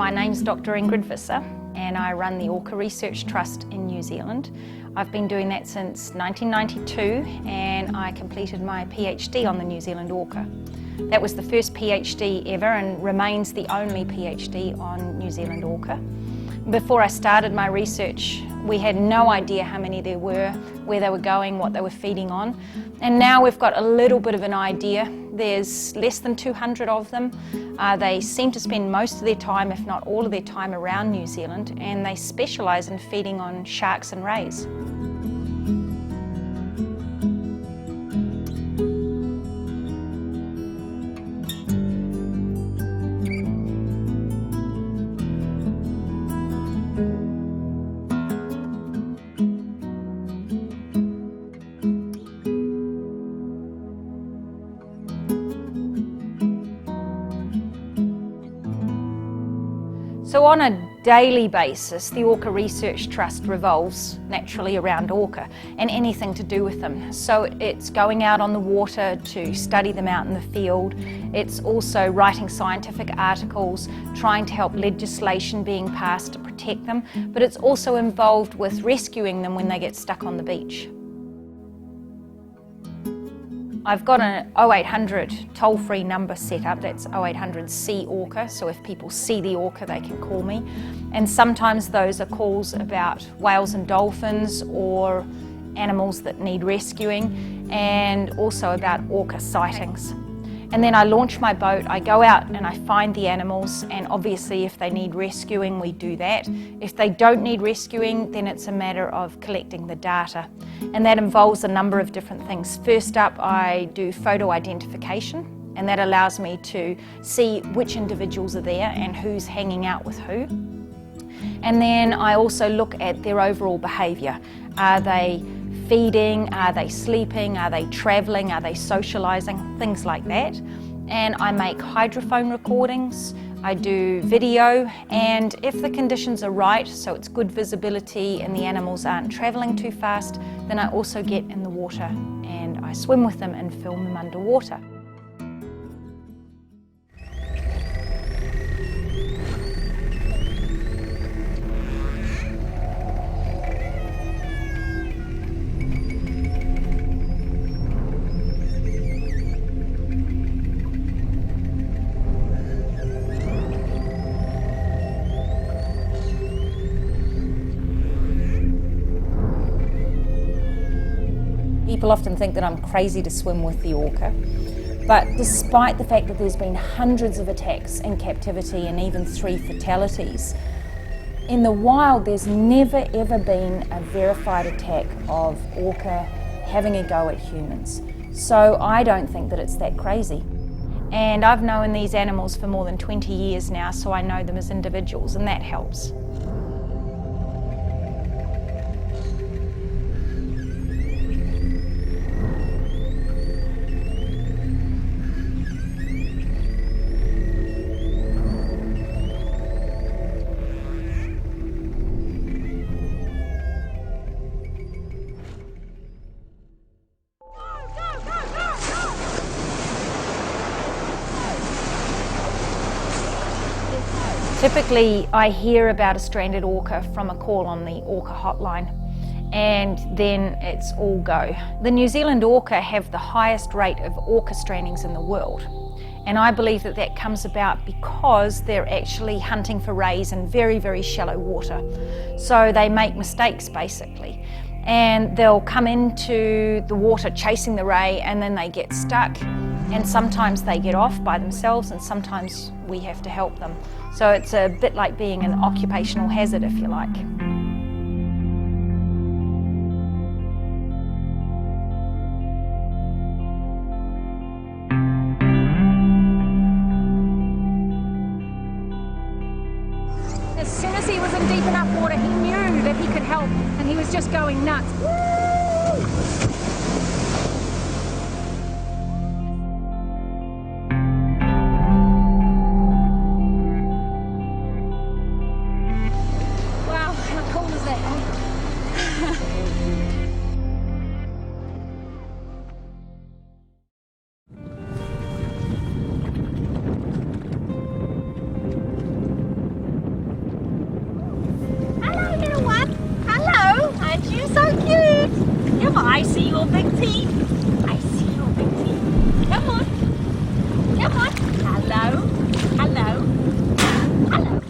My name's Dr. Ingrid Visser and I run the Orca Research Trust in New Zealand. I've been doing that since 1992 and I completed my PhD on the New Zealand orca. That was the first PhD ever and remains the only PhD on New Zealand orca. Before I started my research, we had no idea how many there were, where they were going, what they were feeding on. And now we've got a little bit of an idea. There's less than 200 of them. They seem to spend most of their time, if not all of their time, around New Zealand, and they specialise in feeding on sharks and rays. So on a daily basis, the Orca Research Trust revolves naturally around orca and anything to do with them. So it's going out on the water to study them out in the field. It's also writing scientific articles, trying to help legislation being passed to protect them, but it's also involved with rescuing them when they get stuck on the beach. I've got an 0800 toll-free number set up, that's 0800 See Orca, so if people see the orca they can call me. And sometimes those are calls about whales and dolphins or animals that need rescuing, and also about orca sightings. And then I launch my boat, I go out and I find the animals, and obviously if they need rescuing we do that. If they don't need rescuing, then it's a matter of collecting the data. And that involves a number of different things. First up, I do photo identification, and that allows me to see which individuals are there and who's hanging out with who. And then I also look at their overall behaviour. Are they feeding? Are they sleeping? Are they travelling? Are they socialising? Things like that. And I make hydrophone recordings, I do video, and if the conditions are right, so it's good visibility and the animals aren't travelling too fast, then I also get in the water and I swim with them and film them underwater. People often think that I'm crazy to swim with the orca, but despite the fact that there's been hundreds of attacks in captivity and even 3 fatalities, in the wild there's never ever been a verified attack of orca having a go at humans. So I don't think that it's that crazy. And I've known these animals for more than 20 years now, so I know them as individuals, and that helps. Typically, I hear about a stranded orca from a call on the orca hotline, and then it's all go. The New Zealand orca have the highest rate of orca strandings in the world, and I believe that that comes about because they're actually hunting for rays in very, very shallow water. So they make mistakes basically, and they'll come into the water chasing the ray and then they get stuck, and sometimes they get off by themselves and sometimes we have to help them. So it's a bit like being an occupational hazard, if you like. As soon as he was in deep enough water, he knew that he could help, and he was just going nuts. Woo! I see your big teeth. I see your big teeth. Come on. Come on. Hello. Hello. Hello.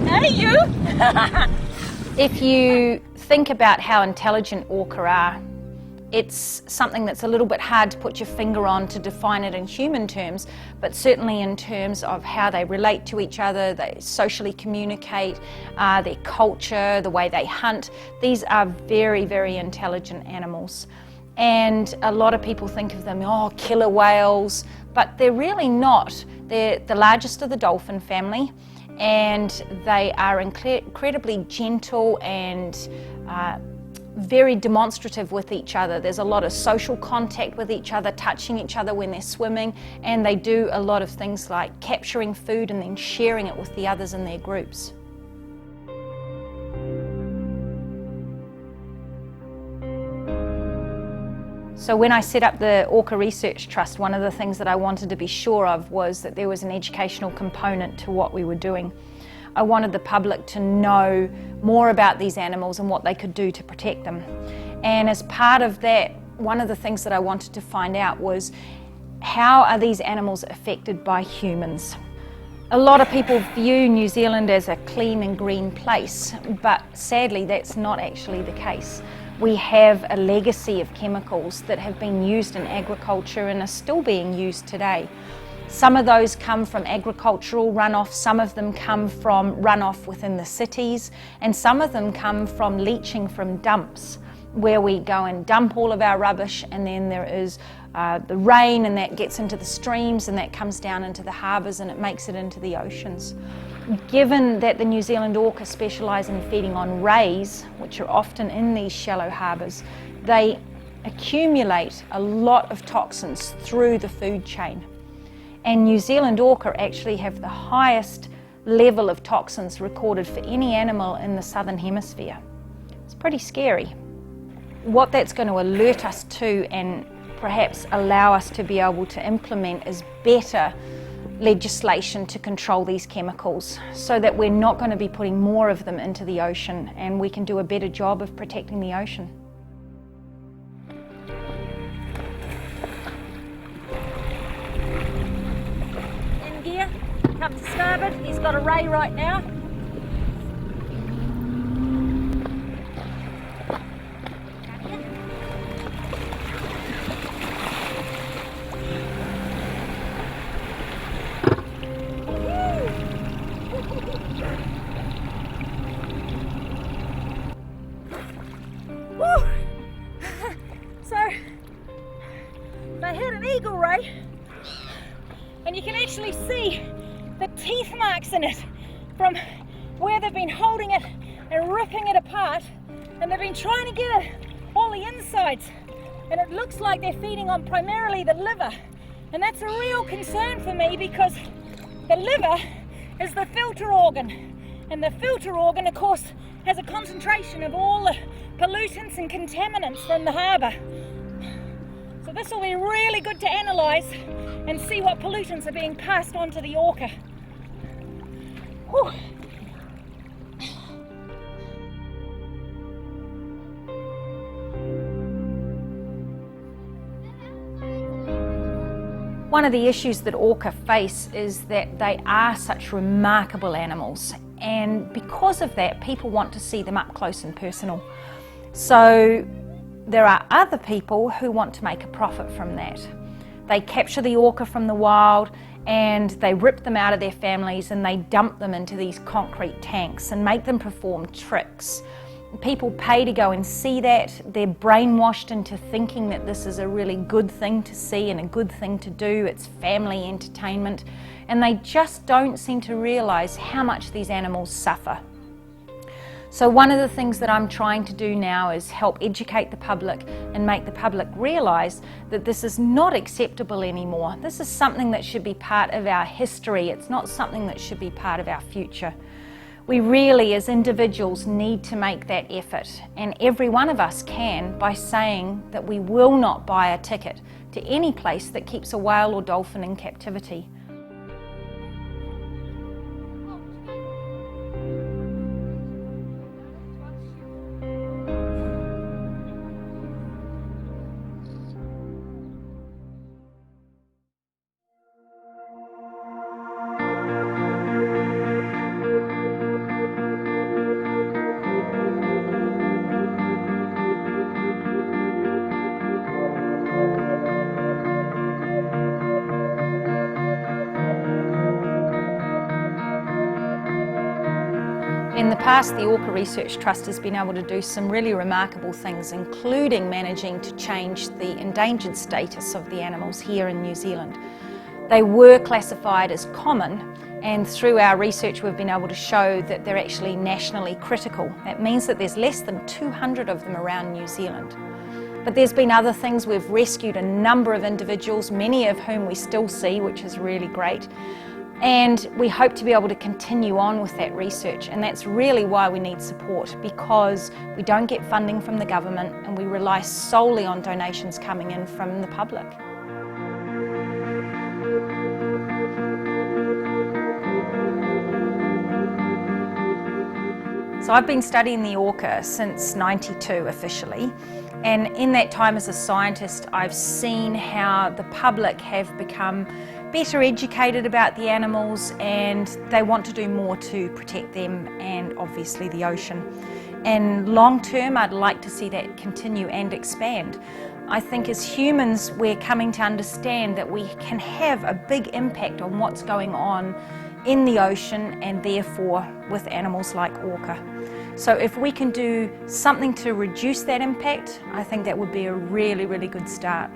Hey, you. If you think about how intelligent orca are, it's something that's a little bit hard to put your finger on to define it in human terms, but certainly in terms of how they relate to each other, they socially communicate, their culture, the way they hunt. These are very, very intelligent animals. And a lot of people think of them, oh, killer whales, but they're really not. They're the largest of the dolphin family, and they are incredibly gentle and very demonstrative with each other. There's a lot of social contact with each other, touching each other when they're swimming, and they do a lot of things like capturing food and then sharing it with the others in their groups. So when I set up the Orca Research Trust, one of the things that I wanted to be sure of was that there was an educational component to what we were doing. I wanted the public to know more about these animals and what they could do to protect them. And as part of that, one of the things that I wanted to find out was, how are these animals affected by humans? A lot of people view New Zealand as a clean and green place, but sadly that's not actually the case. We have a legacy of chemicals that have been used in agriculture and are still being used today. Some of those come from agricultural runoff, some of them come from runoff within the cities, and some of them come from leaching from dumps, where we go and dump all of our rubbish, and then there is the rain, and that gets into the streams, and that comes down into the harbours, and it makes it into the oceans. Given that the New Zealand orca specialise in feeding on rays, which are often in these shallow harbours, they accumulate a lot of toxins through the food chain. And New Zealand orca actually have the highest level of toxins recorded for any animal in the southern hemisphere. It's pretty scary. What that's going to alert us to, and perhaps allow us to be able to implement, is better legislation to control these chemicals, so that we're not going to be putting more of them into the ocean, and we can do a better job of protecting the ocean. In gear, come to starboard. He's got a ray right now. So, they hit an eagle ray, and you can actually see the teeth marks in it from where they've been holding it and ripping it apart, and they've been trying to get it all the insides, and it looks like they're feeding on primarily the liver, and that's a real concern for me, because the liver is the filter organ, and the filter organ, of course, has a concentration of all the pollutants and contaminants from the harbour. So this will be really good to analyse and see what pollutants are being passed on to the orca. Whew. One of the issues that orca face is that they are such remarkable animals, and because of that, people want to see them up close and personal. So there are other people who want to make a profit from that. They capture the orca from the wild, and they rip them out of their families, and they dump them into these concrete tanks and make them perform tricks. People pay to go and see that. They're brainwashed into thinking that this is a really good thing to see and a good thing to do. It's family entertainment, and they just don't seem to realise how much these animals suffer. So one of the things that I'm trying to do now is help educate the public and make the public realise that this is not acceptable anymore. This is something that should be part of our history. It's not something that should be part of our future. We really, as individuals, need to make that effort, and every one of us can, by saying that we will not buy a ticket to any place that keeps a whale or dolphin in captivity. In the past, the Orca Research Trust has been able to do some really remarkable things, including managing to change the endangered status of the animals here in New Zealand. They were classified as common, and through our research we've been able to show that they're actually nationally critical. That means that there's less than 200 of them around New Zealand. But there's been other things. We've rescued a number of individuals, many of whom we still see, which is really great. And we hope to be able to continue on with that research, and that's really why we need support, because we don't get funding from the government and we rely solely on donations coming in from the public. So I've been studying the orca since '92 officially, and in that time as a scientist I've seen how the public have become better educated about the animals, and they want to do more to protect them and obviously the ocean. And long term I'd like to see that continue and expand. I think as humans we're coming to understand that we can have a big impact on what's going on in the ocean and therefore with animals like orca. So if we can do something to reduce that impact, I think that would be a really, really good start.